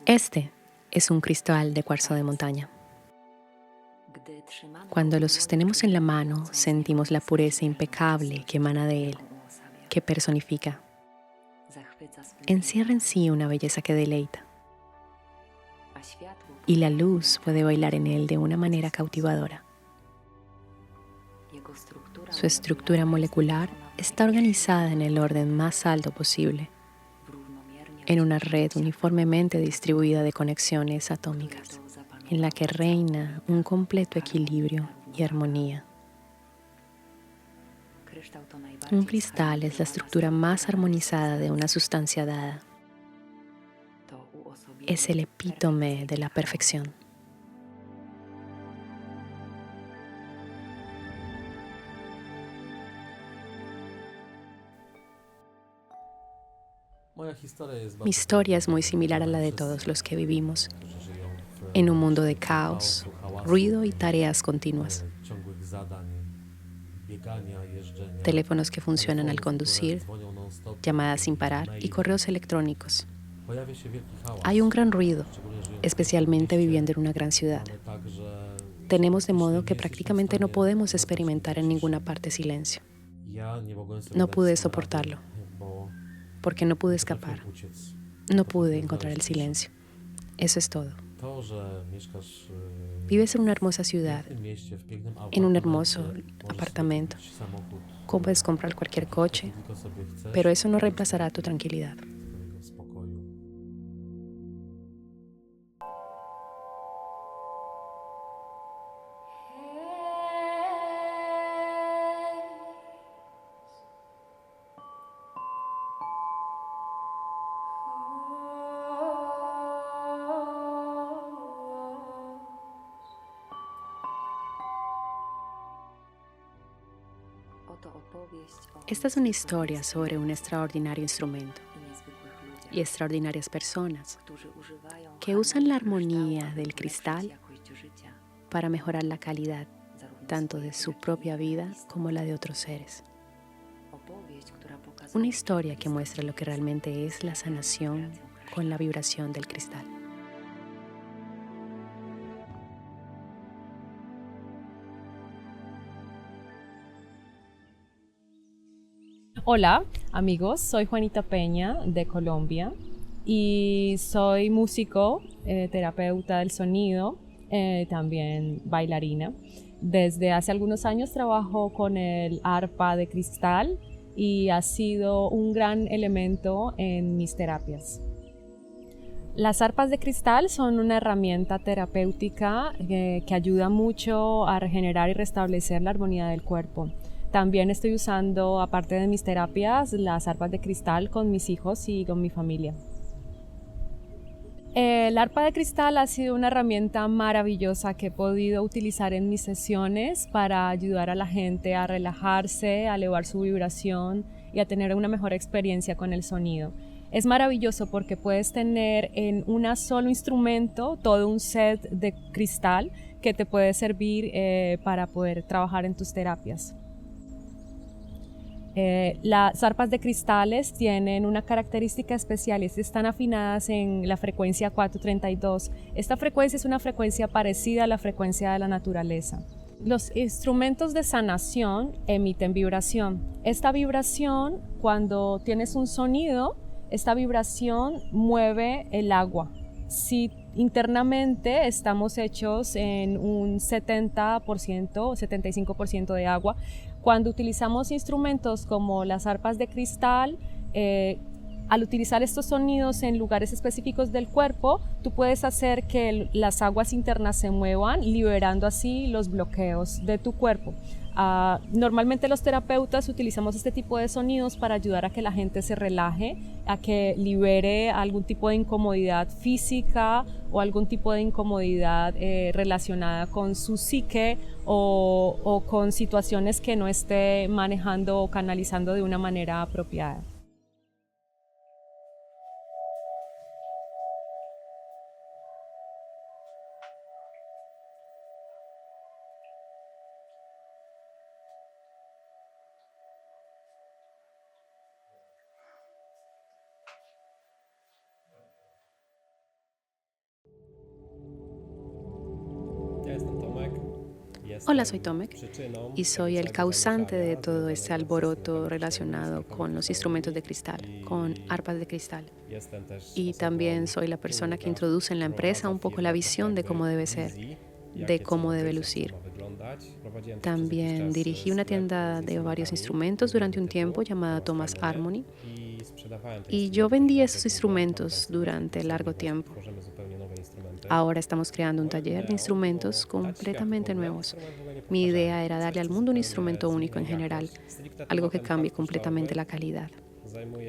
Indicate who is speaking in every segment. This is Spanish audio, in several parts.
Speaker 1: Este es un cristal de cuarzo de montaña. Cuando lo sostenemos en la mano, sentimos la pureza impecable que emana de él, que personifica. Encierra en sí una belleza que deleita, y la luz puede bailar en él de una manera cautivadora. Su estructura molecular está organizada en el orden más alto posible, en una red uniformemente distribuida de conexiones atómicas, en la que reina un completo equilibrio y armonía. Un cristal es la estructura más armonizada de una sustancia dada. Es el epítome de la perfección. Mi historia es muy similar a la de todos los que vivimos en un mundo de caos, ruido y tareas continuas. Teléfonos que funcionan al conducir, llamadas sin parar y correos electrónicos. Hay un gran ruido, especialmente viviendo en una gran ciudad. Tenemos de modo que prácticamente no podemos experimentar en ninguna parte silencio. No pude soportarlo, porque no pude escapar. No pude encontrar el silencio. Eso es todo. Vives en una hermosa ciudad, en un hermoso apartamento. Puedes comprar cualquier coche, pero eso no reemplazará tu tranquilidad. Esta es una historia sobre un extraordinario instrumento y extraordinarias personas que usan la armonía del cristal para mejorar la calidad tanto de su propia vida como la de otros seres. Una historia que muestra lo que realmente es la sanación con la vibración del cristal.
Speaker 2: Hola amigos, soy Juanita Peña de Colombia y soy músico, terapeuta del sonido, también bailarina. Desde hace algunos años trabajo con el arpa de cristal y ha sido un gran elemento en mis terapias. Las arpas de cristal son una herramienta terapéutica que ayuda mucho a regenerar y restablecer la armonía del cuerpo. También estoy usando, aparte de mis terapias, las arpas de cristal con mis hijos y con mi familia. El arpa de cristal ha sido una herramienta maravillosa que he podido utilizar en mis sesiones para ayudar a la gente a relajarse, a elevar su vibración y a tener una mejor experiencia con el sonido. Es maravilloso porque puedes tener en un solo instrumento todo un set de cristal que te puede servir para poder trabajar en tus terapias. Las arpas de cristales tienen una característica especial, están afinadas en la frecuencia 432. Esta frecuencia es una frecuencia parecida a la frecuencia de la naturaleza. Los instrumentos de sanación emiten vibración. Esta vibración, cuando tienes un sonido, esta vibración mueve el agua. Si internamente estamos hechos en un 70% o 75% de agua, cuando utilizamos instrumentos como las arpas de cristal, al utilizar estos sonidos en lugares específicos del cuerpo, tú puedes hacer que las aguas internas se muevan, liberando así los bloqueos de tu cuerpo. Normalmente los terapeutas utilizamos este tipo de sonidos para ayudar a que la gente se relaje, a que libere algún tipo de incomodidad física o algún tipo de incomodidad relacionada con su psique o con situaciones que no esté manejando o canalizando de una manera apropiada.
Speaker 1: Hola, soy Tomek y soy el causante de todo este alboroto relacionado con los instrumentos de cristal, con arpas de cristal. Y también soy la persona que introduce en la empresa un poco la visión de cómo debe ser, de cómo debe lucir. También dirigí una tienda de varios instrumentos durante un tiempo llamada Thomas Harmony y yo vendía esos instrumentos durante largo tiempo. Ahora estamos creando un taller de instrumentos completamente nuevos. Mi idea era darle al mundo un instrumento único en general, algo que cambie completamente la calidad.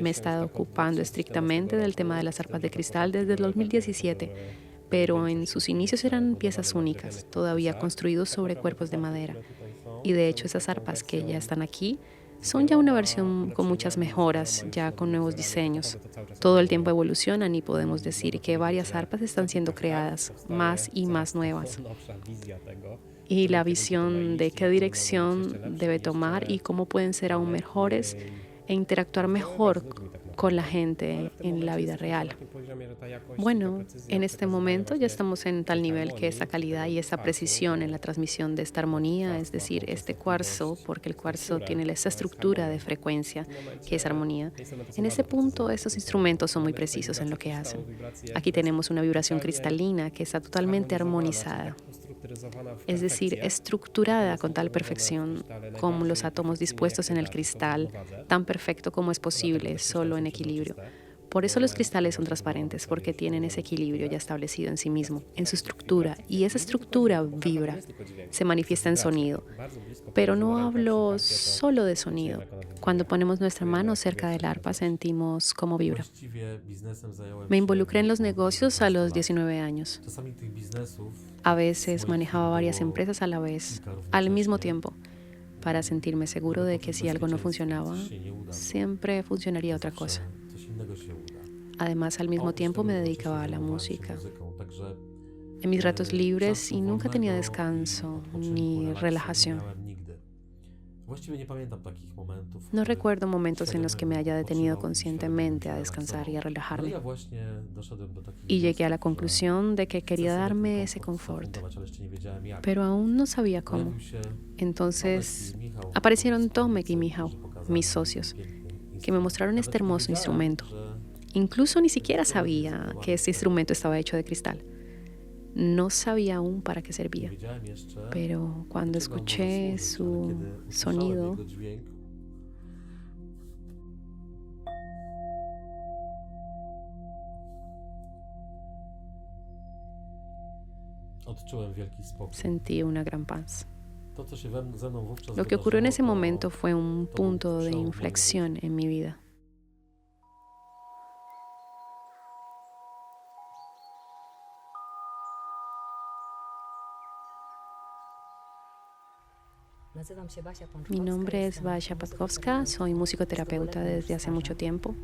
Speaker 1: Me he estado ocupando estrictamente del tema de las arpas de cristal desde el 2017, pero en sus inicios eran piezas únicas, todavía construidos sobre cuerpos de madera. Y de hecho esas arpas que ya están aquí son ya una versión con muchas mejoras, ya con nuevos diseños. Todo el tiempo evolucionan y podemos decir que varias arpas están siendo creadas, más y más nuevas. Y la visión de qué dirección debe tomar y cómo pueden ser aún mejores e interactuar mejor con la gente en la vida real. Bueno, en este momento ya estamos en tal nivel que esa calidad y esa precisión en la transmisión de esta armonía, es decir, este cuarzo, porque el cuarzo tiene esa estructura de frecuencia que es armonía. En ese punto, estos instrumentos son muy precisos en lo que hacen. Aquí tenemos una vibración cristalina que está totalmente armonizada, es decir, estructurada con tal perfección como los átomos dispuestos en el cristal, tan perfecto como es posible, solo en equilibrio. Por eso los cristales son transparentes, porque tienen ese equilibrio ya establecido en sí mismo, en su estructura, y esa estructura vibra, se manifiesta en sonido. Pero no hablo solo de sonido. Cuando ponemos nuestra mano cerca del arpa, sentimos cómo vibra. Me involucré en los negocios a los 19 años. A veces manejaba varias empresas a la vez, al mismo tiempo, para sentirme seguro de que si algo no funcionaba, siempre funcionaría otra cosa. Además, al mismo tiempo me dedicaba a la música. En mis ratos libres y nunca tenía descanso ni relajación. No recuerdo momentos en los que me haya detenido conscientemente a descansar y a relajarme. Y llegué a la conclusión de que quería darme ese confort, pero aún no sabía cómo. Entonces aparecieron Tomek y Michał, mis socios, que me mostraron este hermoso instrumento. Incluso ni siquiera sabía que este instrumento estaba hecho de cristal. No sabía aún para qué servía, pero cuando escuché su sonido, sentí una gran paz. Lo que ocurrió en ese momento fue un punto de inflexión en mi vida. Mi nombre es Basia Patkowska, soy musicoterapeuta desde hace mucho tiempo.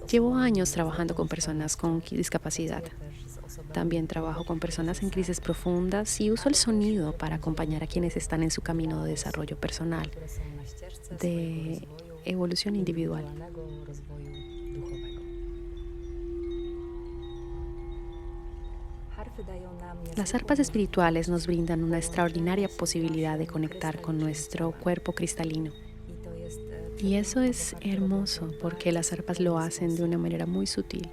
Speaker 1: Llevo años trabajando con personas con discapacidad. También trabajo con personas en crisis profundas y uso el sonido para acompañar a quienes están en su camino de desarrollo personal, de evolución individual. Las arpas espirituales nos brindan una extraordinaria posibilidad de conectar con nuestro cuerpo cristalino. Y eso es hermoso porque las arpas lo hacen de una manera muy sutil.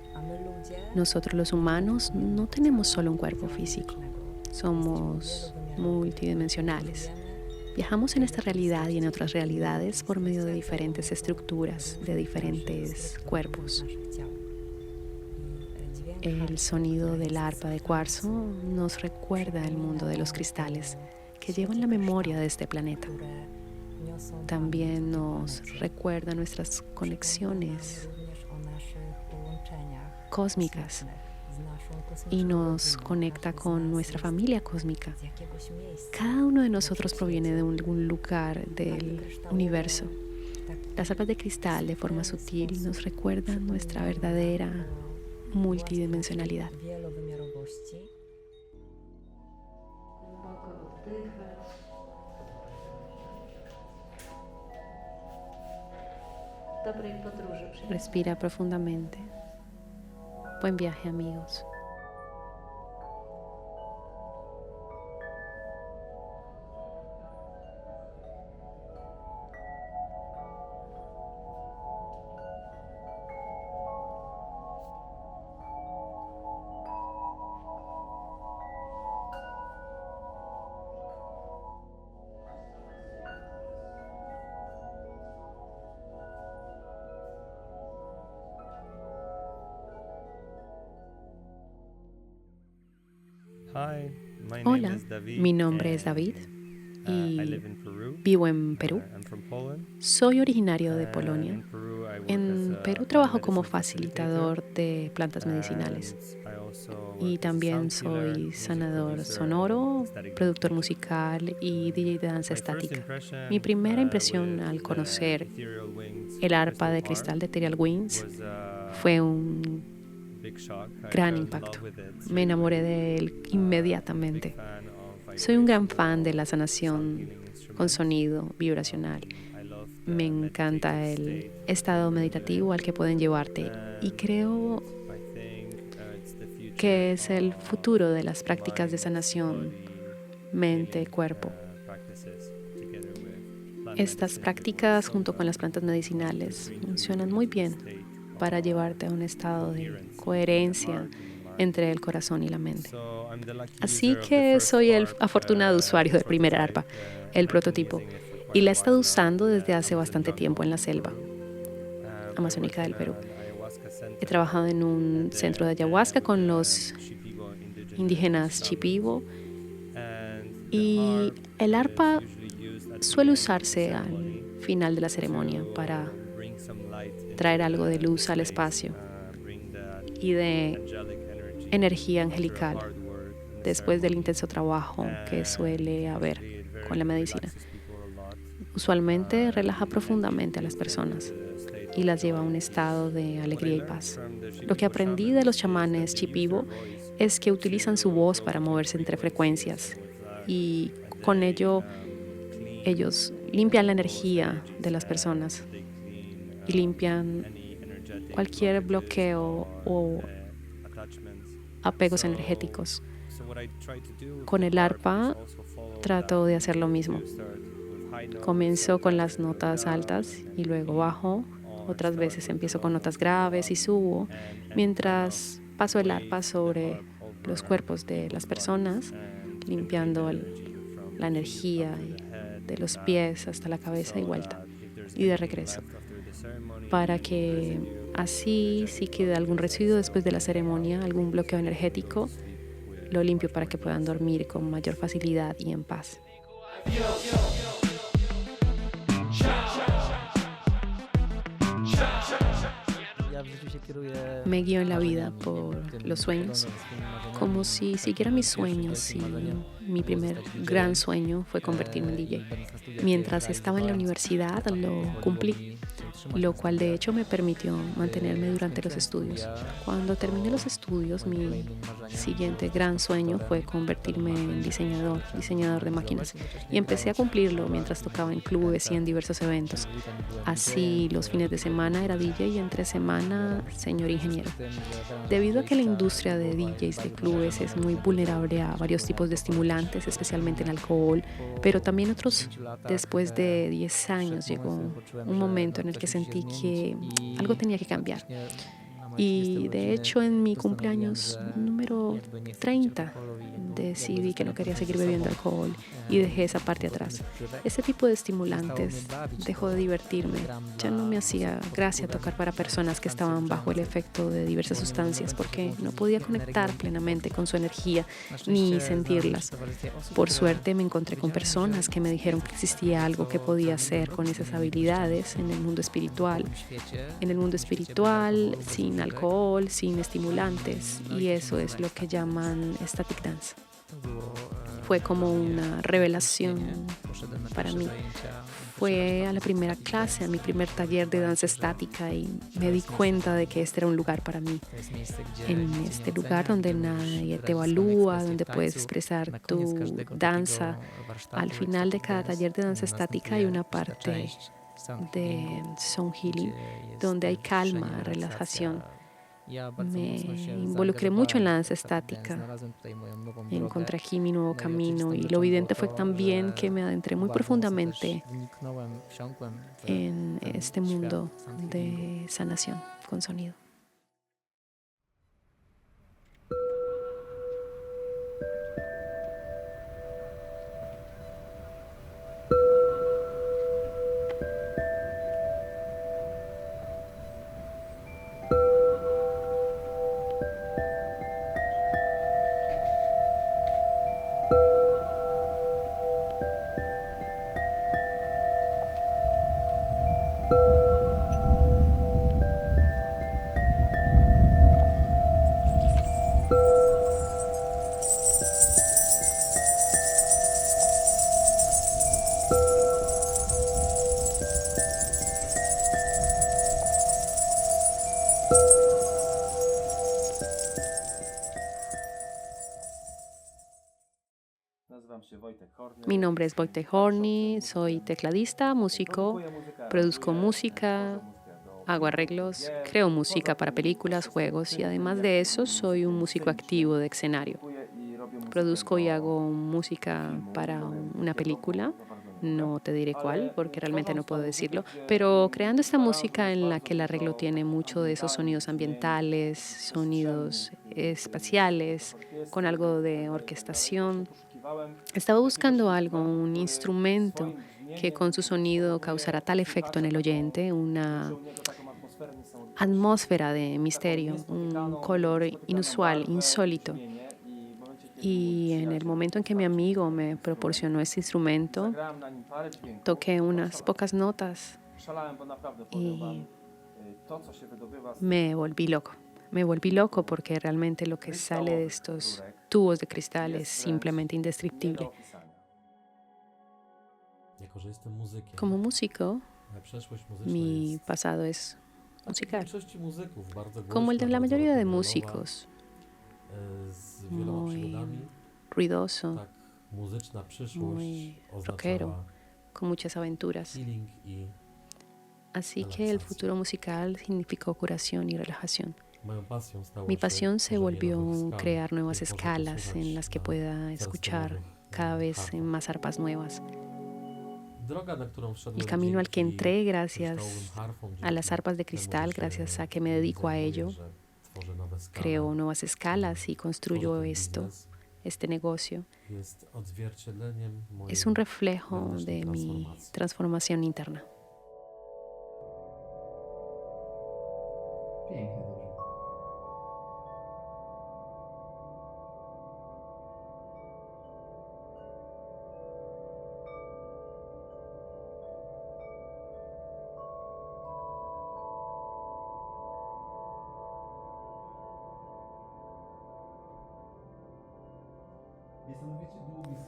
Speaker 1: Nosotros los humanos no tenemos solo un cuerpo físico, somos multidimensionales. Viajamos en esta realidad y en otras realidades por medio de diferentes estructuras, de diferentes cuerpos. El sonido del arpa de cuarzo nos recuerda el mundo de los cristales que llevan la memoria de este planeta. También nos recuerda nuestras conexiones cósmicas y nos conecta con nuestra familia cósmica. Cada uno de nosotros proviene de algún lugar del universo. Las arpas de cristal de forma sutil nos recuerdan nuestra verdadera multidimensionalidad. Respira profundamente. Buen viaje, amigos. Hola, mi nombre es David y vivo en Perú. Soy originario de Polonia. En Perú trabajo como facilitador de plantas medicinales y también soy sanador sonoro, productor musical y DJ de danza estática. Mi primera impresión al conocer el arpa de cristal de Ethereal Wings fue un gran impacto. Me enamoré de él inmediatamente. Soy un gran fan de la sanación con sonido vibracional. Me encanta el estado meditativo al que pueden llevarte y creo que es el futuro de las prácticas de sanación mente-cuerpo. Estas prácticas junto con las plantas medicinales funcionan muy bien para llevarte a un estado de coherencia entre el corazón y la mente. Así que soy el afortunado usuario del primer arpa, el prototipo, y la he estado usando desde hace bastante tiempo en la selva amazónica del Perú. He trabajado en un centro de ayahuasca con los indígenas Shipibo y el arpa suele usarse al final de la ceremonia para traer algo de luz al espacio y de energía angelical después del intenso trabajo que suele haber con la medicina. Usualmente relaja profundamente a las personas y las lleva a un estado de alegría y paz. Lo que aprendí de los chamanes Shipibo es que utilizan su voz para moverse entre frecuencias y con ello ellos limpian la energía de las personas y limpian cualquier bloqueo o apegos energéticos. Con el arpa trato de hacer lo mismo. Comienzo con las notas altas y luego bajo. Otras veces empiezo con notas graves y subo, mientras paso el arpa sobre los cuerpos de las personas, limpiando la energía de los pies hasta la cabeza y vuelta, y de regreso, para que así, si queda algún residuo después de la ceremonia, algún bloqueo energético, lo limpio para que puedan dormir con mayor facilidad y en paz. Me guío en la vida por los sueños, como si siguiera mis sueños, y mi primer gran sueño fue convertirme en DJ. Mientras estaba en la universidad lo cumplí, lo cual de hecho me permitió mantenerme durante los estudios. Cuando terminé los estudios, mi siguiente gran sueño fue convertirme en diseñador de máquinas, y empecé a cumplirlo mientras tocaba en clubes y en diversos eventos. Así, los fines de semana era DJ y entre semana señor ingeniero. Debido a que la industria de DJs de clubes es muy vulnerable a varios tipos de estimulantes, especialmente en alcohol, pero también otros, después de 10 años llegó un momento en el que sentí que algo tenía que cambiar. Y de hecho en mi cumpleaños número 30 decidí que no quería seguir bebiendo alcohol y dejé esa parte atrás. Ese tipo de estimulantes dejó de divertirme. Ya no me hacía gracia tocar para personas que estaban bajo el efecto de diversas sustancias porque no podía conectar plenamente con su energía ni sentirlas. Por suerte me encontré con personas que me dijeron que existía algo que podía hacer con esas habilidades en el mundo espiritual. En el mundo espiritual, sin alcohol, sin estimulantes, y eso es lo que llaman static dance. Fue como una revelación para mí. Fue a la primera clase, a mi primer taller de danza estática, y me di cuenta de que este era un lugar para mí. En este lugar donde nadie te evalúa, donde puedes expresar tu danza. Al final de cada taller de danza estática hay una parte de sound healing donde hay calma, relajación. Me involucré mucho en la danza estática. Encontré aquí mi nuevo camino, y lo evidente fue también que me adentré muy profundamente en este mundo de sanación con sonido. Mi nombre es Wojtek Horny, soy tecladista, músico, produzco música, hago arreglos, creo música para películas, juegos y además de eso soy un músico activo de escenario. Produzco y hago música para una película, no te diré cuál porque realmente no puedo decirlo, pero creando esta música en la que el arreglo tiene mucho de esos sonidos ambientales, sonidos espaciales, con algo de orquestación. Estaba buscando algo, un instrumento que con su sonido causara tal efecto en el oyente, una atmósfera de misterio, un color inusual, insólito. Y en el momento en que mi amigo me proporcionó este instrumento, toqué unas pocas notas y me volví loco. Me volví loco porque realmente lo que sale de estos tubos de cristal es simplemente indescriptible. Como músico, mi pasado es musical, como el de la mayoría de músicos, muy ruidoso, muy rockero, con muchas aventuras. Así que el futuro musical significó curación y relajación. Mi pasión se volvió crear nuevas escalas en las que pueda escuchar cada vez en más arpas nuevas. El camino al que entré gracias a las arpas de cristal, gracias a que me dedico a ello, creo nuevas escalas y construyo este negocio. Es un reflejo de mi transformación interna.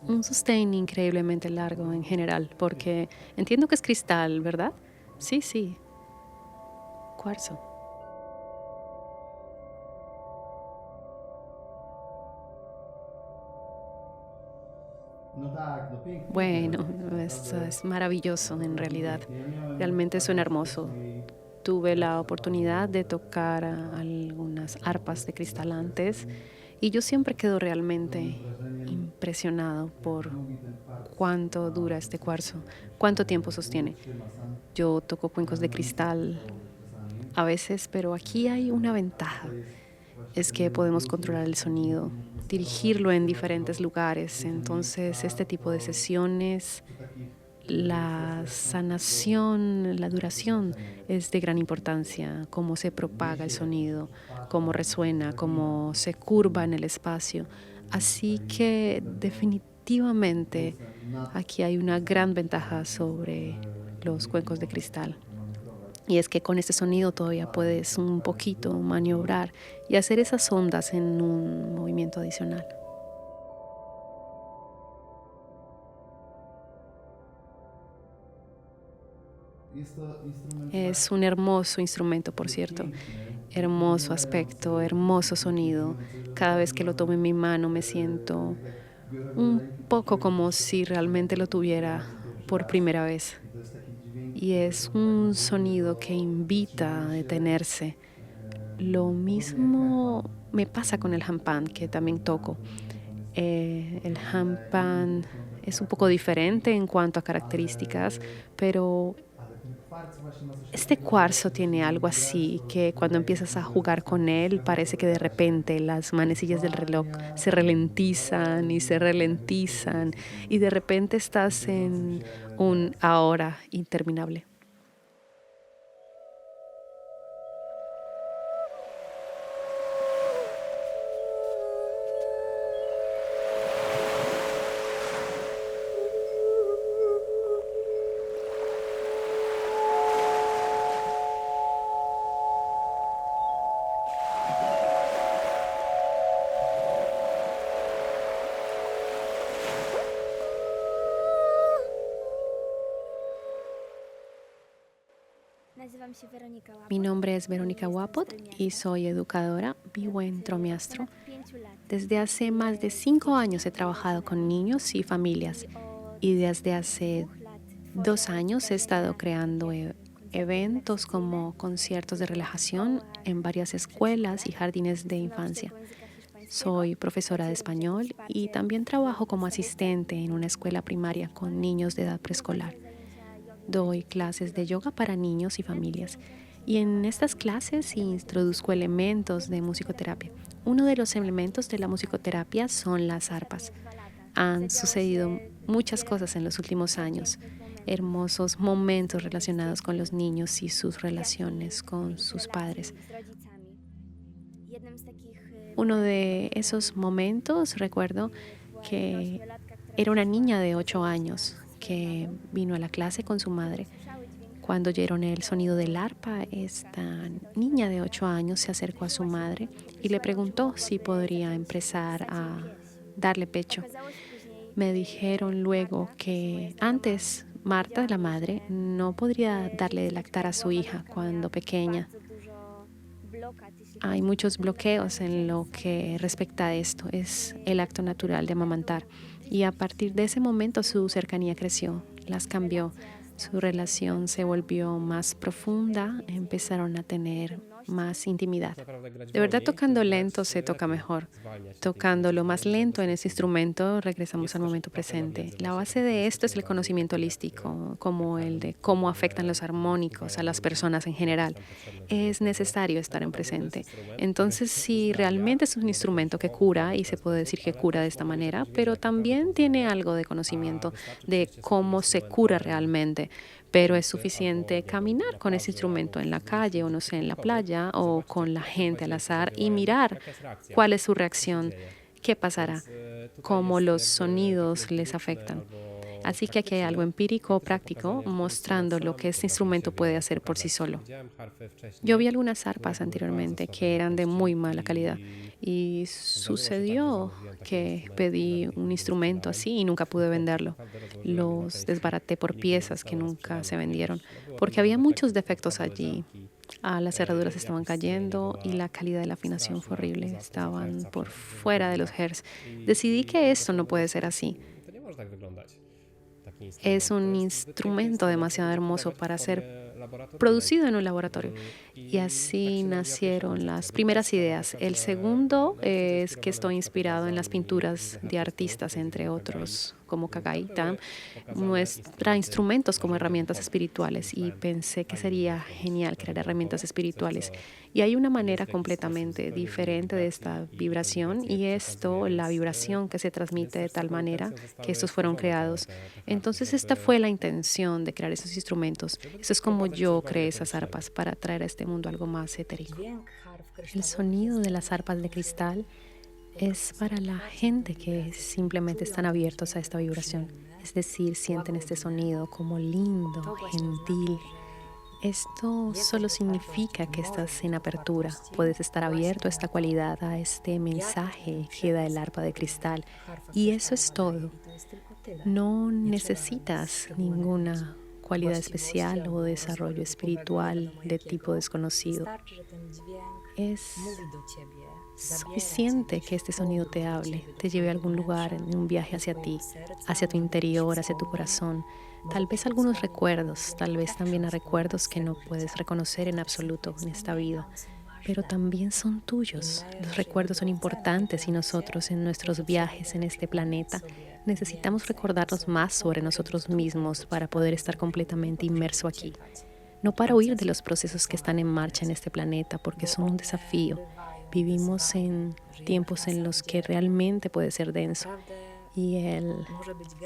Speaker 1: Un sustain increíblemente largo en general, porque entiendo que es cristal, ¿verdad? Sí, sí, cuarzo. Bueno, esto es maravilloso en realidad. Realmente suena hermoso. Tuve la oportunidad de tocar algunas arpas de cristal antes y yo siempre quedo realmente impresionado por cuánto dura este cuarzo, cuánto tiempo sostiene. Yo toco cuencos de cristal a veces, pero aquí hay una ventaja, es que podemos controlar el sonido, dirigirlo en diferentes lugares. Entonces, este tipo de sesiones, la sanación, la duración es de gran importancia, cómo se propaga el sonido, cómo resuena, cómo se curva en el espacio. Así que definitivamente aquí hay una gran ventaja sobre los cuencos de cristal. Y es que con este sonido todavía puedes un poquito maniobrar y hacer esas ondas en un movimiento adicional. Es un hermoso instrumento, por cierto. Hermoso aspecto, hermoso sonido. Cada vez que lo tomo en mi mano me siento un poco como si realmente lo tuviera por primera vez. Y es un sonido que invita a detenerse. Lo mismo me pasa con el handpan, que también toco. El handpan es un poco diferente en cuanto a características, pero este cuarzo tiene algo así que cuando empiezas a jugar con él parece que de repente las manecillas del reloj se ralentizan y se ralentizan y de repente estás en un ahora interminable. Mi nombre es Weronika Łapot y soy educadora. Vivo en Tromiastro Desde hace más de 5 años he trabajado con niños y familias y desde hace 2 años he estado creando eventos como conciertos de relajación en varias escuelas y jardines de infancia. Soy profesora de español y también trabajo como asistente en una escuela primaria con niños de edad preescolar. Doy clases de yoga para niños y familias. Y en estas clases introduzco elementos de musicoterapia. Uno de los elementos de la musicoterapia son las arpas. Han sucedido muchas cosas en los últimos años, hermosos momentos relacionados con los niños y sus relaciones con sus padres. Uno de esos momentos, recuerdo que era una niña de 8 años que vino a la clase con su madre. Cuando oyeron el sonido del arpa, esta niña de 8 años se acercó a su madre y le preguntó si podría empezar a darle pecho. Me dijeron luego que antes Marta, la madre, no podría darle de lactar a su hija cuando pequeña. Hay muchos bloqueos en lo que respecta a esto. Es el acto natural de amamantar. Y a partir de ese momento su cercanía creció, las cambió. Su relación se volvió más profunda, empezaron a tener más intimidad. De verdad, tocando lento se toca mejor. Tocando lo más lento en ese instrumento, regresamos al momento presente. La base de esto es el conocimiento holístico, como el de cómo afectan los armónicos a las personas en general. Es necesario estar en presente. Entonces, si realmente es un instrumento que cura, y se puede decir que cura de esta manera, pero también tiene algo de conocimiento de cómo se cura realmente. Pero es suficiente caminar con ese instrumento en la calle o no sé, en la playa o con la gente al azar y mirar cuál es su reacción, qué pasará, cómo los sonidos les afectan. Así que aquí hay algo empírico, práctico, mostrando lo que este instrumento puede hacer por sí solo. Yo vi algunas arpas anteriormente que eran de muy mala calidad y sucedió que pedí un instrumento así y nunca pude venderlo. Los desbaraté por piezas que nunca se vendieron porque había muchos defectos allí. Las cerraduras estaban cayendo y la calidad de la afinación fue horrible. Estaban por fuera de los hertz. Decidí que esto no puede ser así. Es un instrumento demasiado hermoso para ser producido en un laboratorio. Y así nacieron las primeras ideas. El segundo es que estoy inspirado en las pinturas de artistas, entre otros, como Kagaita, muestra instrumentos como herramientas espirituales y pensé que sería genial crear herramientas espirituales. Y hay una manera completamente diferente de esta vibración y esto, la vibración que se transmite de tal manera que estos fueron creados. Entonces esta fue la intención de crear esos instrumentos. Eso es como yo creé esas arpas para traer a este mundo algo más etérico. El sonido de las arpas de cristal es para la gente que simplemente están abiertos a esta vibración. Es decir, sienten este sonido como lindo, gentil. Esto solo significa que estás en apertura. Puedes estar abierto a esta cualidad, a este mensaje que da el arpa de cristal. Y eso es todo. No necesitas ninguna cualidad especial o desarrollo espiritual de tipo desconocido. Es suficiente que este sonido te hable, te lleve a algún lugar en un viaje hacia ti, hacia tu interior, hacia tu corazón. Tal vez algunos recuerdos, tal vez también a recuerdos que no puedes reconocer en absoluto en esta vida, pero también son tuyos. Los recuerdos son importantes y nosotros en nuestros viajes en este planeta necesitamos recordarnos más sobre nosotros mismos para poder estar completamente inmerso aquí. No para huir de los procesos que están en marcha en este planeta, porque son un desafío. Vivimos en tiempos en los que realmente puede ser denso. Y el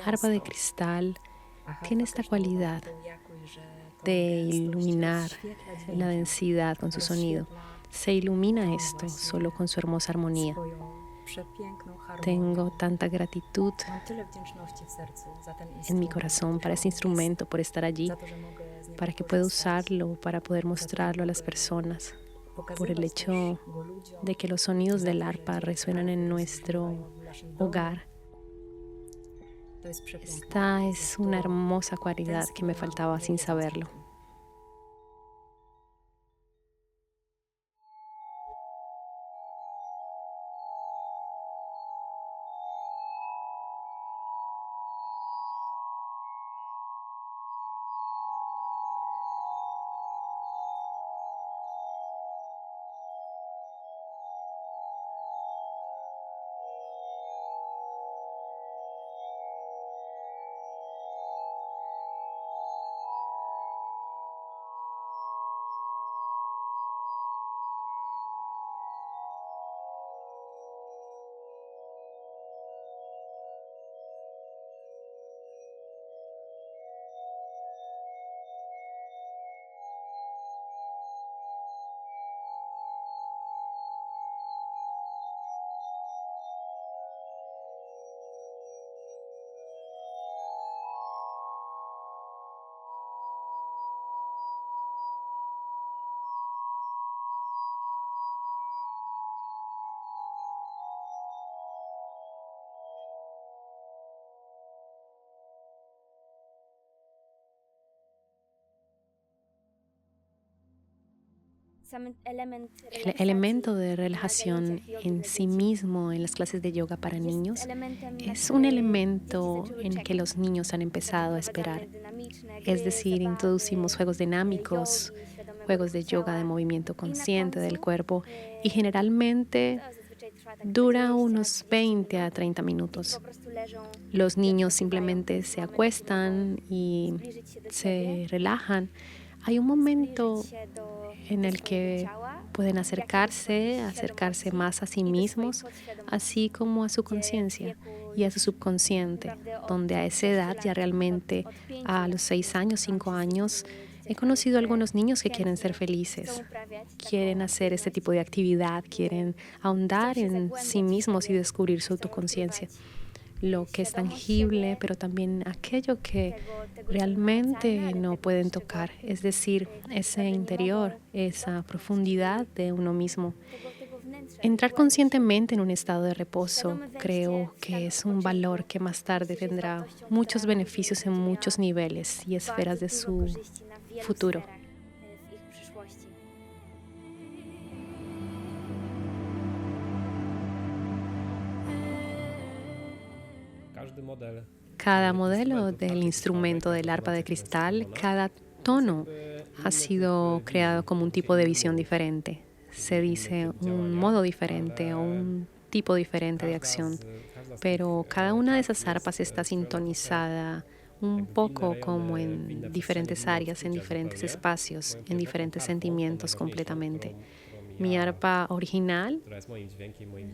Speaker 1: arpa de cristal tiene esta cualidad de iluminar la densidad con su sonido. Se ilumina esto solo con su hermosa armonía. Tengo tanta gratitud en mi corazón para este instrumento, por estar allí, para que pueda usarlo, para poder mostrarlo a las personas, por el hecho de que los sonidos del arpa resuenan en nuestro hogar. Esta es una hermosa cualidad que me faltaba sin saberlo. El elemento de relajación en sí mismo en las clases de yoga para niños es un elemento en que los niños han empezado a esperar. Es decir, introducimos juegos dinámicos, juegos de yoga de movimiento consciente del cuerpo y generalmente dura unos 20 a 30 minutos. Los niños simplemente se acuestan y se relajan. Hay un momento en el que pueden acercarse más a sí mismos, así como a su conciencia y a su subconsciente, donde a esa edad ya realmente a los 6 años, 5 años, he conocido algunos niños que quieren ser felices, quieren hacer este tipo de actividad, quieren ahondar en sí mismos y descubrir su autoconciencia, lo que es tangible, pero también aquello que realmente no pueden tocar, es decir, ese interior, esa profundidad de uno mismo. Entrar conscientemente en un estado de reposo creo que es un valor que más tarde tendrá muchos beneficios en muchos niveles y esferas de su futuro. Cada modelo del instrumento del arpa de cristal, cada tono ha sido creado como un tipo de visión diferente. Se dice un modo diferente o un tipo diferente de acción, pero cada una de esas arpas está sintonizada un poco como en diferentes áreas, en diferentes espacios, en diferentes sentimientos completamente. Mi arpa original,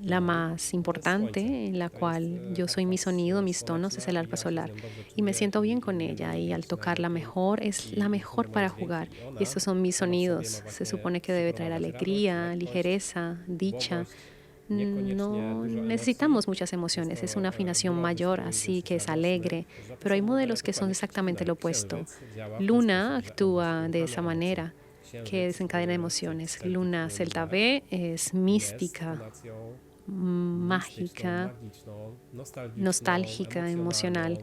Speaker 1: la más importante, en la cual yo soy mi sonido, mis tonos, es el arpa solar. Y me siento bien con ella y al tocarla mejor, es la mejor para jugar. Y estos son mis sonidos. Se supone que debe traer alegría, ligereza, dicha. No necesitamos muchas emociones, es una afinación mayor, así que es alegre, pero hay modelos que son exactamente lo opuesto. Luna actúa de esa manera, que desencadena emociones. Luna Celta B es mística, mágica, nostálgica, emocional.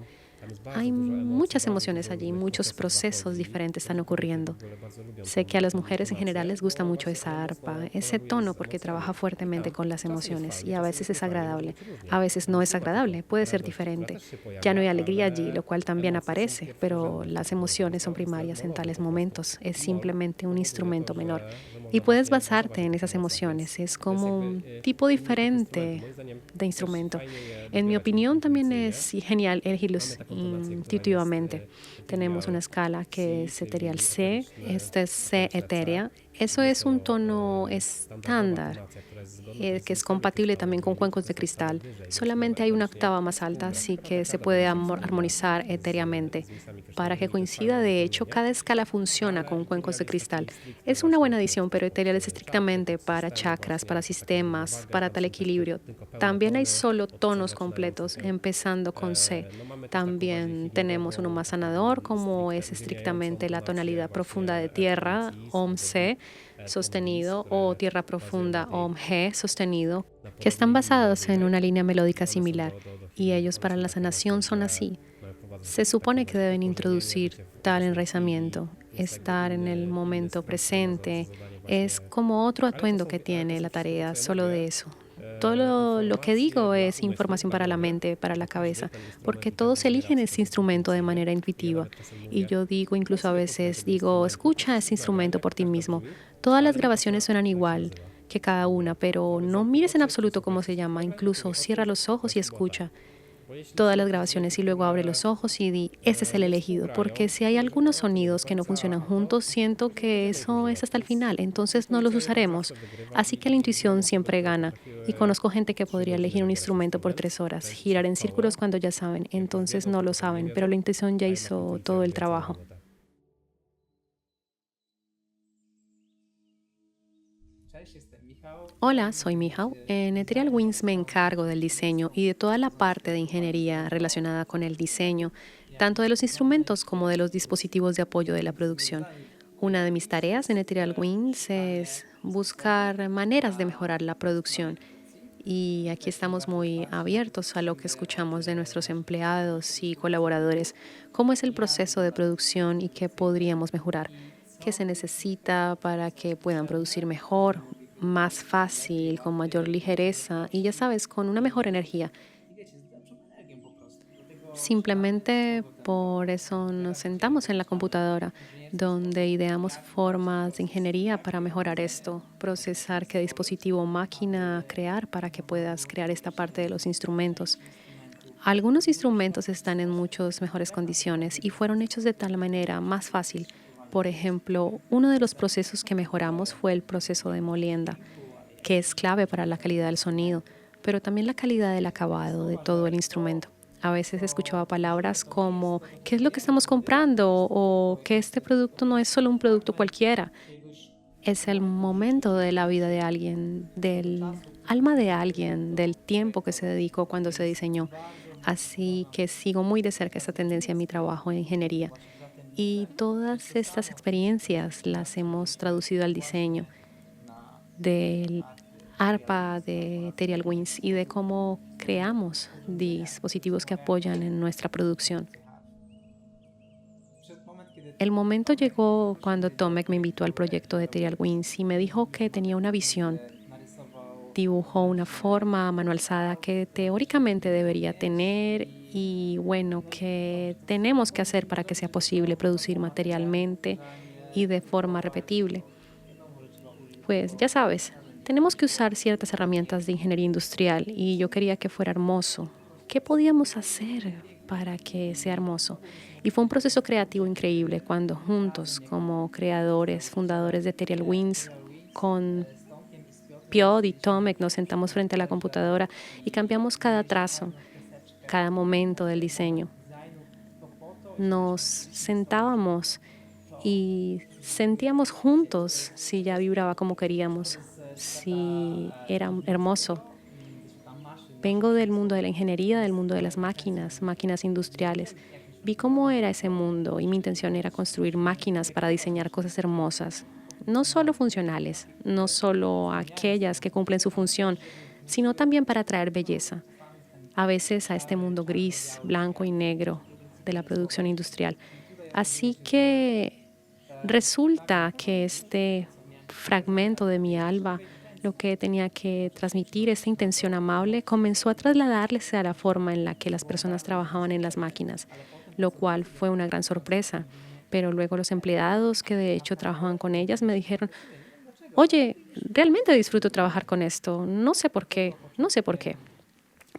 Speaker 1: Hay muchas emociones allí, muchos procesos diferentes están ocurriendo. Sé que a las mujeres en general les gusta mucho esa arpa, ese tono, porque trabaja fuertemente con las emociones y a veces es agradable, a veces no es agradable, puede ser diferente. Ya no hay alegría allí, lo cual también aparece, pero las emociones son primarias en tales momentos, es simplemente un instrumento menor. Y puedes basarte en esas emociones, es como un tipo diferente de instrumento. En mi opinión, también es genial elegirlos intuitivamente. Tenemos una escala que es eterial C, esta es C etérea. Eso es un tono estándar que es compatible también con cuencos de cristal. Solamente hay una octava más alta, así que se puede armonizar etéreamente. Para que coincida, de hecho, cada escala funciona con cuencos de cristal. Es una buena adición, pero etéreal es estrictamente para chakras, para sistemas, para tal equilibrio. También hay solo tonos completos, empezando con C. También tenemos uno más sanador, como es estrictamente la tonalidad profunda de tierra, Om C sostenido, o tierra profunda, Om G sostenido, que están basados en una línea melódica similar. Y ellos para la sanación son así. Se supone que deben introducir tal enraizamiento, estar en el momento presente. Es como otro atuendo que tiene la tarea, solo de eso. Todo lo que digo es información para la mente, para la cabeza, porque todos eligen ese instrumento de manera intuitiva. Y yo digo, incluso a veces digo, escucha ese instrumento por ti mismo. Todas las grabaciones suenan igual que cada una, pero no mires en absoluto cómo se llama. Incluso cierra los ojos y escucha todas las grabaciones y luego abre los ojos y di, este es el elegido, porque si hay algunos sonidos que no funcionan juntos, siento que eso es hasta el final, entonces no los usaremos. Así que la intuición siempre gana y conozco gente que podría elegir un instrumento por 3 horas, girar en círculos cuando ya saben, entonces no lo saben, pero la intuición ya hizo todo el trabajo. Hola, soy Mihao. En Ethereal Wings me encargo del diseño y de toda la parte de ingeniería relacionada con el diseño, tanto de los instrumentos como de los dispositivos de apoyo de la producción. Una de mis tareas en Ethereal Wings es buscar maneras de mejorar la producción. Y aquí estamos muy abiertos a lo que escuchamos de nuestros empleados y colaboradores, cómo es el proceso de producción y qué podríamos mejorar. qué se necesita para que puedan producir mejor, más fácil, con mayor ligereza y ya sabes, con una mejor energía. Simplemente por eso nos sentamos en la computadora, donde ideamos formas de ingeniería para mejorar esto, procesar qué dispositivo o máquina crear para que puedas crear esta parte de los instrumentos. Algunos instrumentos están en muchas mejores condiciones y fueron hechos de tal manera más fácil. Por ejemplo, uno de los procesos que mejoramos fue el proceso de molienda, que es clave para la calidad del sonido, pero también la calidad del acabado de todo el instrumento. A veces escuchaba palabras como ¿qué es lo que estamos comprando? O que este producto no es solo un producto cualquiera. Es el momento de la vida de alguien, del alma de alguien, del tiempo que se dedicó cuando se diseñó. Así que sigo muy de cerca esta tendencia en mi trabajo en ingeniería. Y todas estas experiencias las hemos traducido al diseño del ARPA de Ethereal Wings y de cómo creamos dispositivos que apoyan en nuestra producción. El momento llegó cuando Tomek me invitó al proyecto de Ethereal Wings y me dijo que tenía una visión. Dibujó una forma a mano alzada que teóricamente debería tener y bueno, que tenemos que hacer para que sea posible producir materialmente y de forma repetible. Pues ya sabes, tenemos que usar ciertas herramientas de ingeniería industrial y yo quería que fuera hermoso. ¿Qué podíamos hacer para que sea hermoso? Y fue un proceso creativo increíble cuando juntos, como creadores, fundadores de Ethereal Wings, con Piotr y Tomek nos sentamos frente a la computadora y cambiamos cada trazo, cada momento del diseño. Nos sentábamos y sentíamos juntos si ya vibraba como queríamos, si era hermoso. Vengo del mundo de la ingeniería, del mundo de las máquinas, máquinas industriales. Vi cómo era ese mundo y mi intención era construir máquinas para diseñar cosas hermosas, no solo funcionales, no solo aquellas que cumplen su función, sino también para traer belleza, a veces a este mundo gris, blanco y negro de la producción industrial. Así que resulta que este fragmento de mi alma, lo que tenía que transmitir, esta intención amable, comenzó a trasladarse a la forma en la que las personas trabajaban en las máquinas, lo cual fue una gran sorpresa. Pero luego los empleados que de hecho trabajaban con ellas me dijeron, oye, realmente disfruto trabajar con esto, no sé por qué, no sé por qué,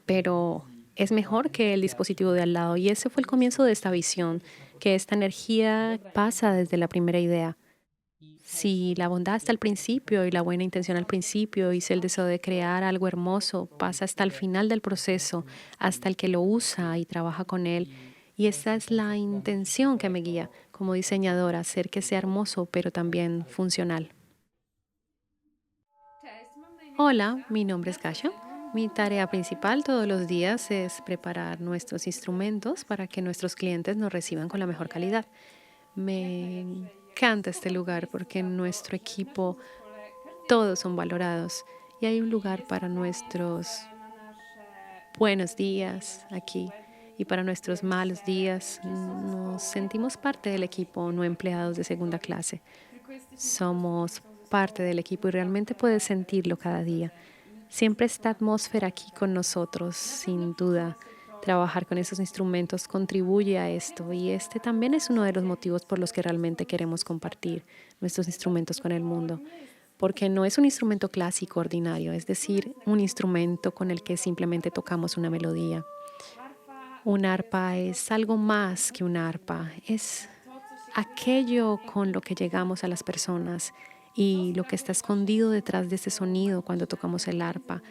Speaker 1: pero es mejor que el dispositivo de al lado. Y ese fue el comienzo de esta visión, que esta energía pasa desde la primera idea. Si la bondad está al principio y la buena intención al principio y si el deseo de crear algo hermoso pasa hasta el final del proceso, hasta el que lo usa y trabaja con él. Y esa es la intención que me guía como diseñadora, hacer que sea hermoso, pero también funcional. Hola, mi nombre es Kasha. Mi tarea principal todos los días es preparar nuestros instrumentos para que nuestros clientes nos reciban con la mejor calidad. Me encanta este lugar porque en nuestro equipo todos son valorados y hay un lugar para nuestros buenos días aquí y para nuestros malos días. Nos sentimos parte del equipo, no empleados de segunda clase. Somos parte del equipo y realmente puedes sentirlo cada día. Siempre esta atmósfera aquí con nosotros, sin duda. Trabajar con esos instrumentos contribuye a esto y este también es uno de los motivos por los que realmente queremos compartir nuestros instrumentos con el mundo, porque no es un instrumento clásico ordinario, es decir, un instrumento con el que simplemente tocamos una melodía. Un arpa es algo más que un arpa, es aquello con lo que llegamos a las personas y lo que está escondido detrás de ese sonido cuando tocamos el arpa,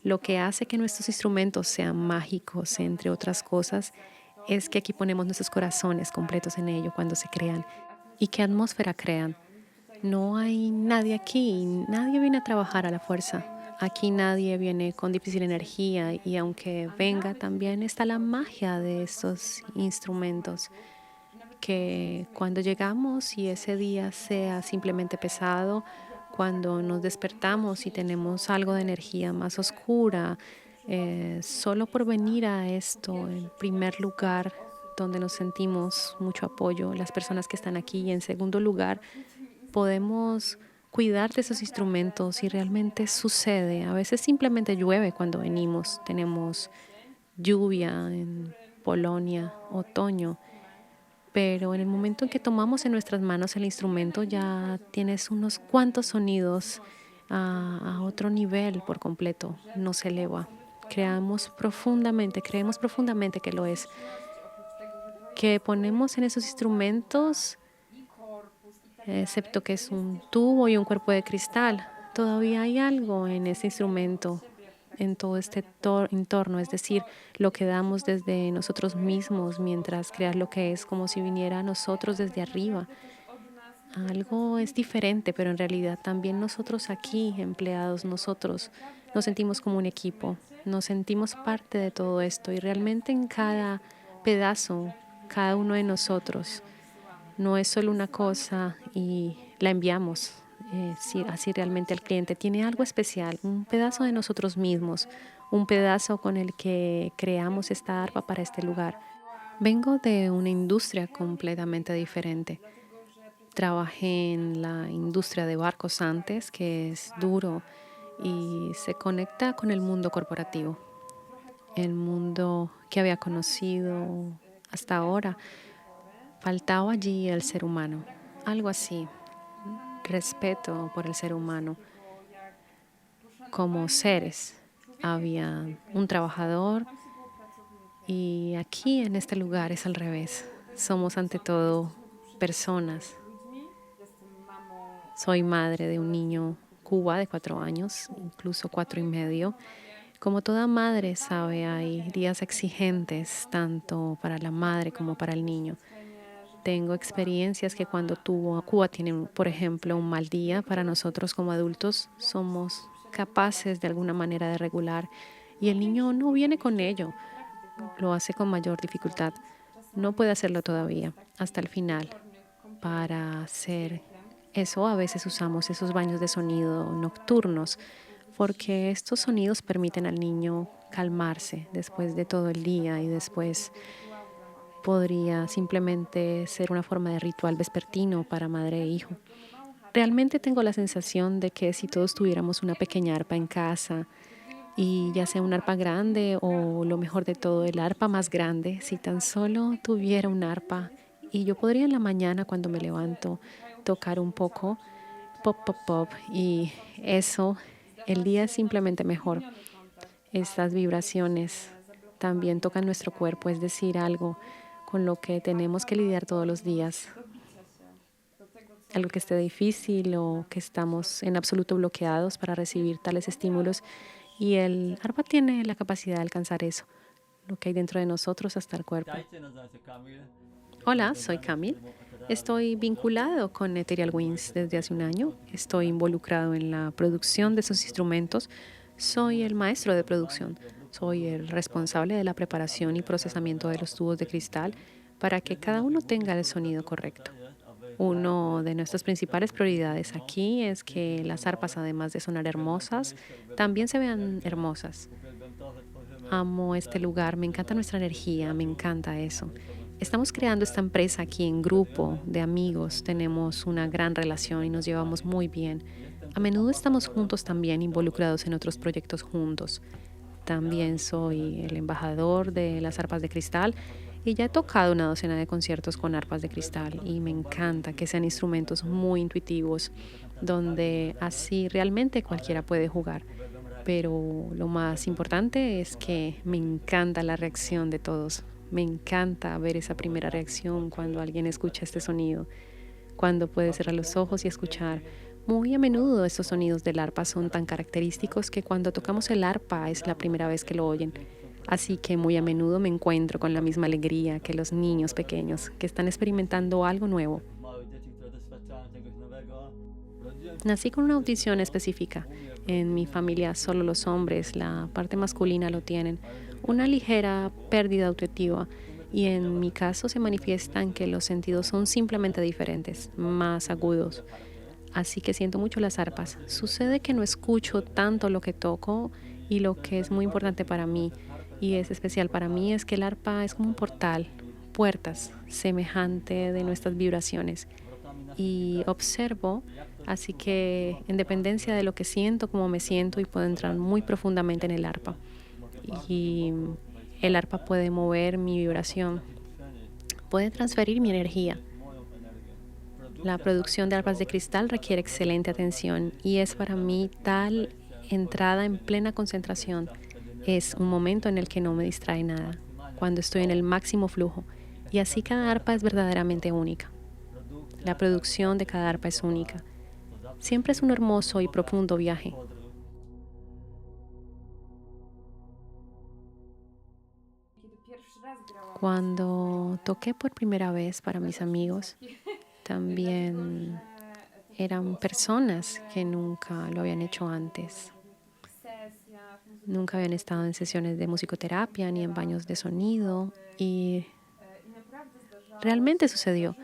Speaker 1: lo que hace que nuestros instrumentos sean mágicos, entre otras cosas, es que aquí ponemos nuestros corazones completos en ello cuando se crean. ¿Y qué atmósfera crean? No hay nadie aquí, nadie viene a trabajar a la fuerza. Aquí nadie viene con difícil energía y aunque venga también está la magia de estos instrumentos que cuando llegamos y ese día sea simplemente pesado, cuando nos despertamos y tenemos algo de energía más oscura, solo por venir a esto, en primer lugar, donde nos sentimos mucho apoyo, las personas que están aquí, y en segundo lugar, podemos cuidar de esos instrumentos y realmente sucede. A veces simplemente llueve cuando venimos. Tenemos lluvia en Polonia, otoño, pero en el momento en que tomamos en nuestras manos el instrumento ya tienes unos cuantos sonidos a otro nivel por completo, nos eleva. Creemos profundamente que lo es, que ponemos en esos instrumentos, excepto que es un tubo y un cuerpo de cristal, todavía hay algo en ese instrumento, en todo este entorno, es decir, lo que damos desde nosotros mismos, mientras crear lo que es como si viniera a nosotros desde arriba. Algo es diferente, pero en realidad también nosotros aquí, empleados, nosotros nos sentimos como un equipo, nos sentimos parte de todo esto y realmente en cada pedazo, cada uno de nosotros, no es solo una cosa y la enviamos. Así realmente el cliente tiene algo especial, un pedazo de nosotros mismos, un pedazo con el que creamos esta arpa para este lugar. Vengo de una industria completamente diferente. Trabajé en la industria de barcos antes, que es duro y se conecta con el mundo corporativo, el mundo que había conocido hasta ahora. Faltaba allí el ser humano, algo así, respeto por el ser humano como seres. Había un trabajador y aquí en este lugar es al revés. Somos ante todo personas. Soy madre de un niño Cuba de 4 años, incluso 4 y medio. Como toda madre sabe, hay días exigentes tanto para la madre como para el niño. Tengo experiencias que cuando Cuba tiene, por ejemplo, un mal día, para nosotros como adultos somos capaces de alguna manera de regular y el niño no viene con ello, lo hace con mayor dificultad. No puede hacerlo todavía hasta el final. Para hacer eso a veces usamos esos baños de sonido nocturnos porque estos sonidos permiten al niño calmarse después de todo el día y después podría simplemente ser una forma de ritual vespertino para madre e hijo. Realmente tengo la sensación de que si todos tuviéramos una pequeña arpa en casa, y ya sea un arpa grande o lo mejor de todo, el arpa más grande, si tan solo tuviera un arpa y yo podría en la mañana cuando me levanto tocar un poco, pop, pop, pop, y eso, el día es simplemente mejor. Estas vibraciones también tocan nuestro cuerpo, es decir, algo con lo que tenemos que lidiar todos los días, algo que esté difícil o que estamos en absoluto bloqueados para recibir tales estímulos. Y el arpa tiene la capacidad de alcanzar eso, lo que hay dentro de nosotros hasta el cuerpo. Hola, soy Camille. Estoy vinculado con Ethereal Winds desde hace un año. Estoy involucrado en la producción de esos instrumentos. Soy el maestro de producción. Soy el responsable de la preparación y procesamiento de los tubos de cristal para que cada uno tenga el sonido correcto. Una de nuestras principales prioridades aquí es que las arpas, además de sonar hermosas, también se vean hermosas. Amo este lugar, me encanta nuestra energía, me encanta eso. Estamos creando esta empresa aquí en grupo de amigos, tenemos una gran relación y nos llevamos muy bien. A menudo estamos juntos también, involucrados en otros proyectos juntos. También soy el embajador de las arpas de cristal y ya he tocado una docena de conciertos con arpas de cristal y me encanta que sean instrumentos muy intuitivos, donde así realmente cualquiera puede jugar. Pero lo más importante es que me encanta la reacción de todos. Me encanta ver esa primera reacción cuando alguien escucha este sonido, cuando puede cerrar los ojos y escuchar. Muy a menudo estos sonidos del arpa son tan característicos que cuando tocamos el arpa es la primera vez que lo oyen. Así que muy a menudo me encuentro con la misma alegría que los niños pequeños que están experimentando algo nuevo. Nací con una audición específica. En mi familia solo los hombres, la parte masculina lo tienen. Una ligera pérdida auditiva y en mi caso se manifiestan que los sentidos son simplemente diferentes, más agudos. Así que siento mucho las arpas. Sucede que no escucho tanto lo que toco y lo que es muy importante para mí y es especial para mí es que el arpa es como un portal, puertas, semejante de nuestras vibraciones. y observo, así que en dependencia de lo que siento, cómo me siento, y puedo entrar muy profundamente en el arpa. Y el arpa puede mover mi vibración, puede transferir mi energía. La producción de arpas de cristal requiere excelente atención y es para mí tal entrada en plena concentración. Es un momento en el que no me distrae nada, cuando estoy en el máximo flujo. Y así cada arpa es verdaderamente única. La producción de cada arpa es única. Siempre es un hermoso y profundo viaje. Cuando toqué por primera vez para mis amigos, también eran personas que nunca lo habían hecho antes. Nunca habían estado en sesiones de musicoterapia ni en baños de sonido y realmente sucedió.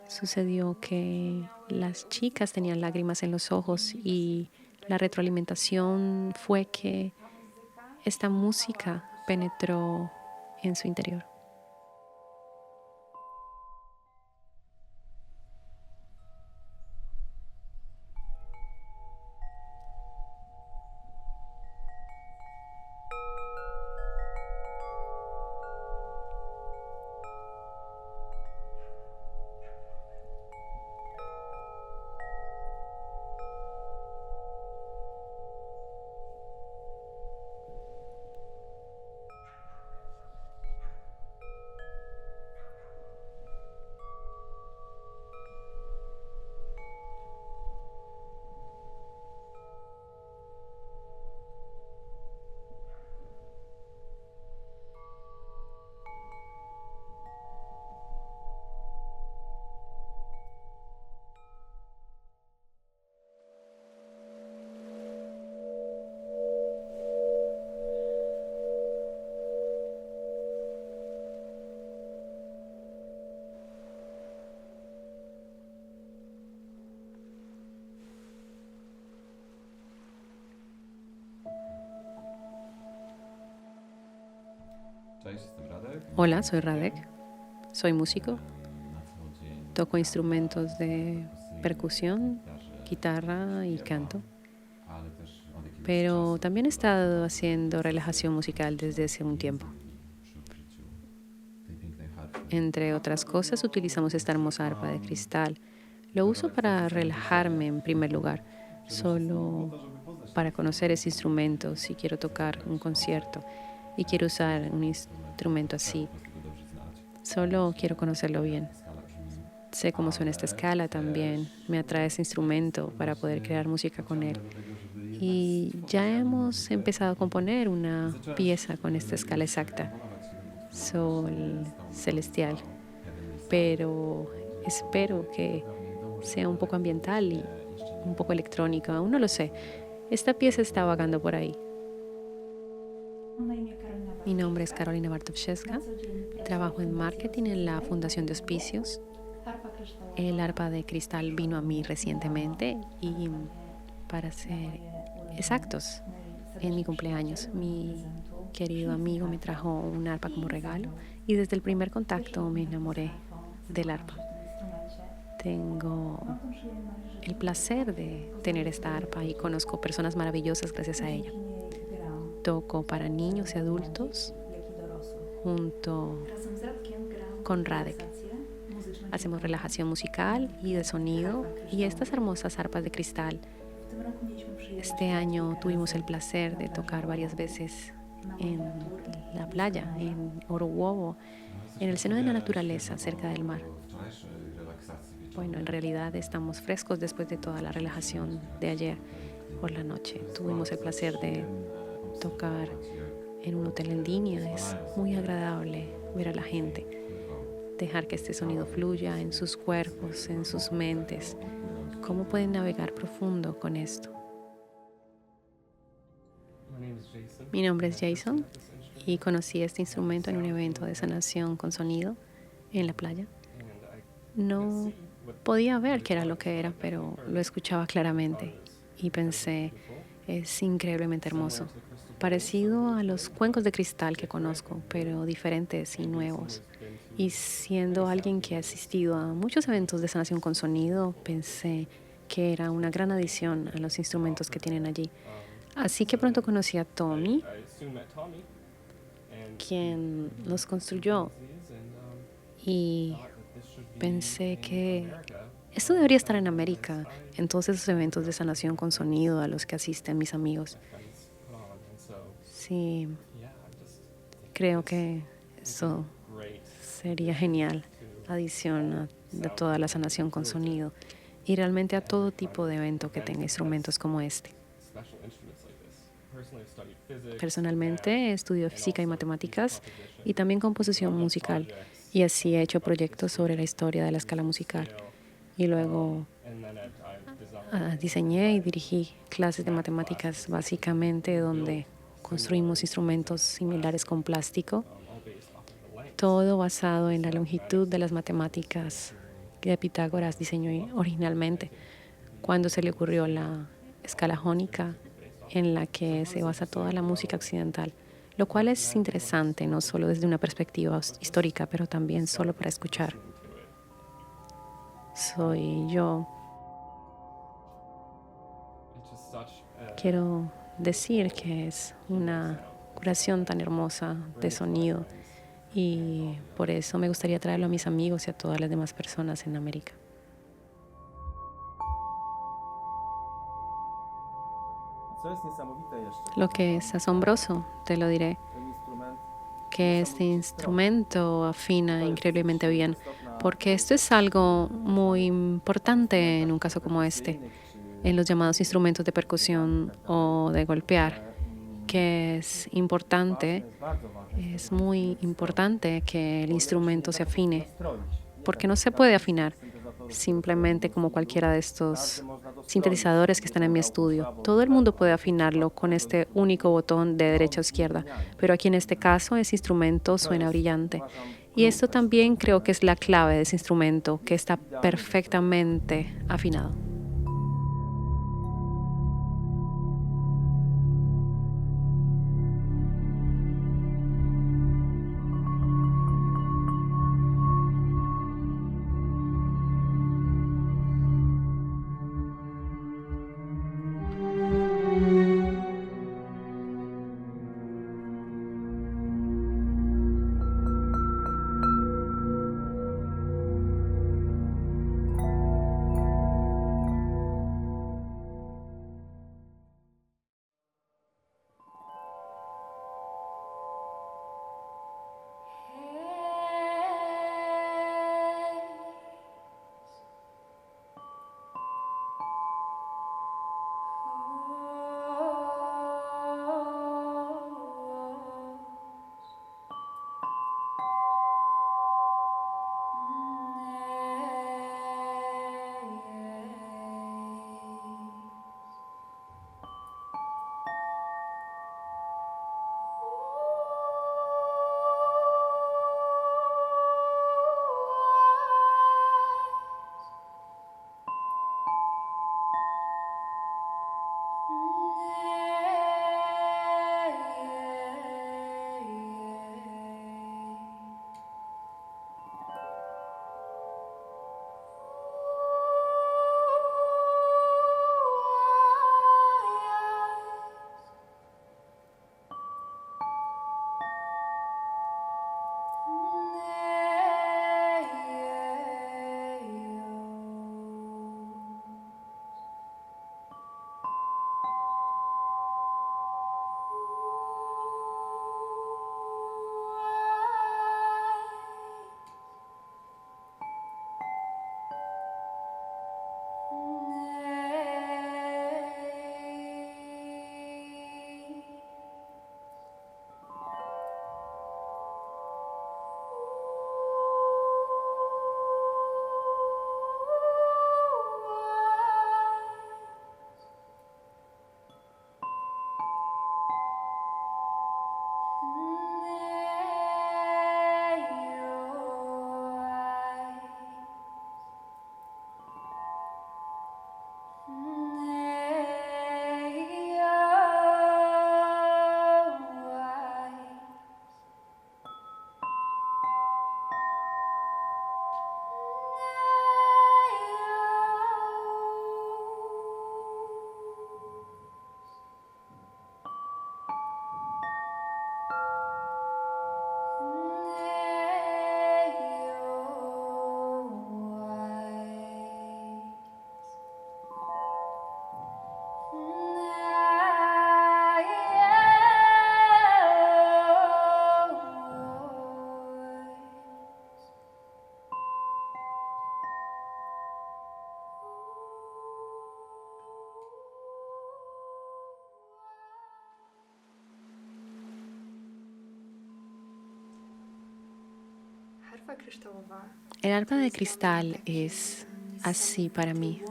Speaker 1: Sucedió que las chicas tenían lágrimas en los ojos y la retroalimentación fue que esta música penetró en su interior. Hola, soy Radek. Soy músico. Toco instrumentos de percusión, guitarra y canto. Pero también he estado haciendo relajación musical desde hace un tiempo. Entre otras cosas, utilizamos esta hermosa arpa de cristal. Lo uso para relajarme en primer lugar, solo para conocer ese instrumento si quiero tocar un concierto y quiero usar un instrumento así. Solo quiero conocerlo bien. Sé cómo suena esta escala también. Me atrae ese instrumento para poder crear música con él. Y ya hemos empezado a componer una pieza con esta escala exacta, sol celestial. Pero espero que sea un poco ambiental y un poco electrónica. Aún no lo sé. Esta pieza está vagando por ahí. Mi nombre es Karolina Bartowska. Trabajo en marketing en la Fundación de Hospicios. El arpa de cristal vino a mí recientemente y, para ser exactos, en mi cumpleaños, mi querido amigo me trajo un arpa como regalo y desde el primer contacto me enamoré del arpa. Tengo el placer de tener esta arpa y conozco personas maravillosas gracias a ella. Toco para niños y adultos junto con Radek. Hacemos relajación musical y de sonido y estas hermosas arpas de cristal. Este año tuvimos el placer de tocar varias veces en la playa, en Orowowo, en el seno de la naturaleza, cerca del mar. Bueno, en realidad estamos frescos después de toda la relajación de ayer por la noche. Tuvimos el placer de tocar en un hotel en línea. Es muy agradable ver a la gente, dejar que este sonido fluya en sus cuerpos, en sus mentes. ¿Cómo pueden navegar profundo con esto? Mi nombre es Jason y conocí este instrumento en un evento de sanación con sonido en la playa. No podía ver qué era lo que era, pero lo escuchaba claramente y pensé, es increíblemente hermoso. Parecido a los cuencos de cristal que conozco, pero diferentes y nuevos. Y siendo alguien que ha asistido a muchos eventos de sanación con sonido, pensé que era una gran adición a los instrumentos que tienen allí. Así que pronto conocí a Tommy, quien los construyó, y pensé que esto debería estar en América, en todos esos eventos de sanación con sonido a los que asisten mis amigos. Sí, creo que eso sería genial, de toda la sanación con sonido y realmente a todo tipo de evento que tenga instrumentos como este. Personalmente estudio física y matemáticas y también composición musical y así he hecho proyectos sobre la historia de la escala musical y luego diseñé y dirigí clases de matemáticas básicamente donde construimos instrumentos similares con plástico, todo basado en la longitud de las matemáticas que Pitágoras diseñó originalmente cuando se le ocurrió la escala jónica en la que se basa toda la música occidental, lo cual es interesante no solo desde una perspectiva histórica, pero también solo para escuchar. Soy yo. Quiero decir que es una curación tan hermosa de sonido y por eso me gustaría traerlo a mis amigos y a todas las demás personas en América. Lo que es asombroso, te lo diré, que este instrumento afina increíblemente bien, porque esto es algo muy importante en un caso como este, en los llamados instrumentos de percusión o de golpear, que es muy importante que el instrumento se afine, porque no se puede afinar simplemente como cualquiera de estos sintetizadores que están en mi estudio. Todo el mundo puede afinarlo con este único botón de derecha a izquierda, pero aquí en este caso ese instrumento suena brillante. Y esto también creo que es la clave de ese instrumento, que está perfectamente afinado. El arpa de cristal es así para mí,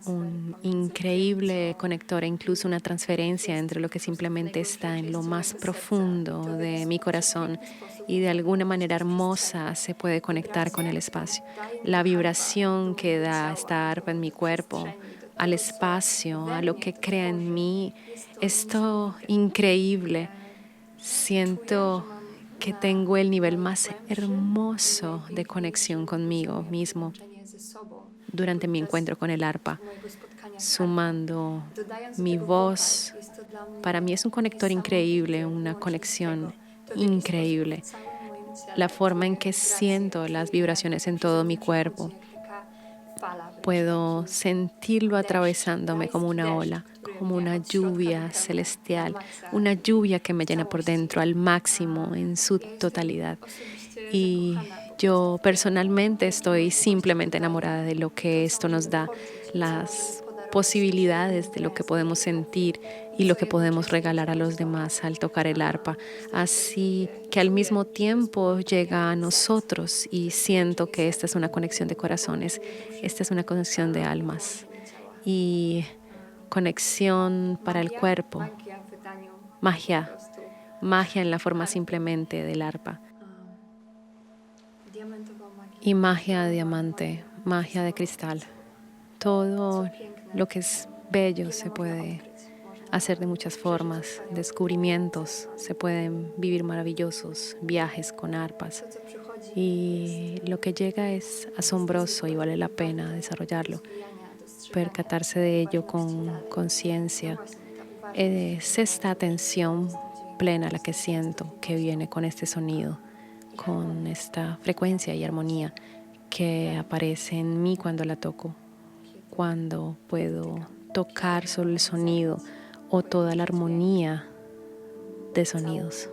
Speaker 1: un increíble conector e incluso una transferencia entre lo que simplemente está en lo más profundo de mi corazón y de alguna manera hermosa se puede conectar con el espacio. La vibración que da esta arpa en mi cuerpo, al espacio, a lo que crea en mí, esto increíble. Siento que tengo el nivel más hermoso de conexión conmigo mismo durante mi encuentro con el arpa, sumando mi voz. Para mí es un conector increíble, una conexión increíble. La forma en que siento las vibraciones en todo mi cuerpo. Puedo sentirlo atravesándome como una ola, como una lluvia celestial, una lluvia que me llena por dentro al máximo en su totalidad. Y yo personalmente estoy simplemente enamorada de lo que esto nos da, las posibilidades de lo que podemos sentir y lo que podemos regalar a los demás al tocar el arpa. Así que al mismo tiempo llega a nosotros y siento que esta es una conexión de corazones, esta es una conexión de almas y conexión para el cuerpo, magia, magia en la forma simplemente del arpa. Y magia de diamante, magia de cristal. Todo lo que es bello se puede hacer de muchas formas, descubrimientos, se pueden vivir maravillosos viajes con arpas. Y lo que llega es asombroso y vale la pena desarrollarlo, percatarse de ello con conciencia. Es esta atención plena la que siento que viene con este sonido, con esta frecuencia y armonía que aparece en mí cuando la toco, cuando puedo tocar solo el sonido o toda la armonía de sonidos.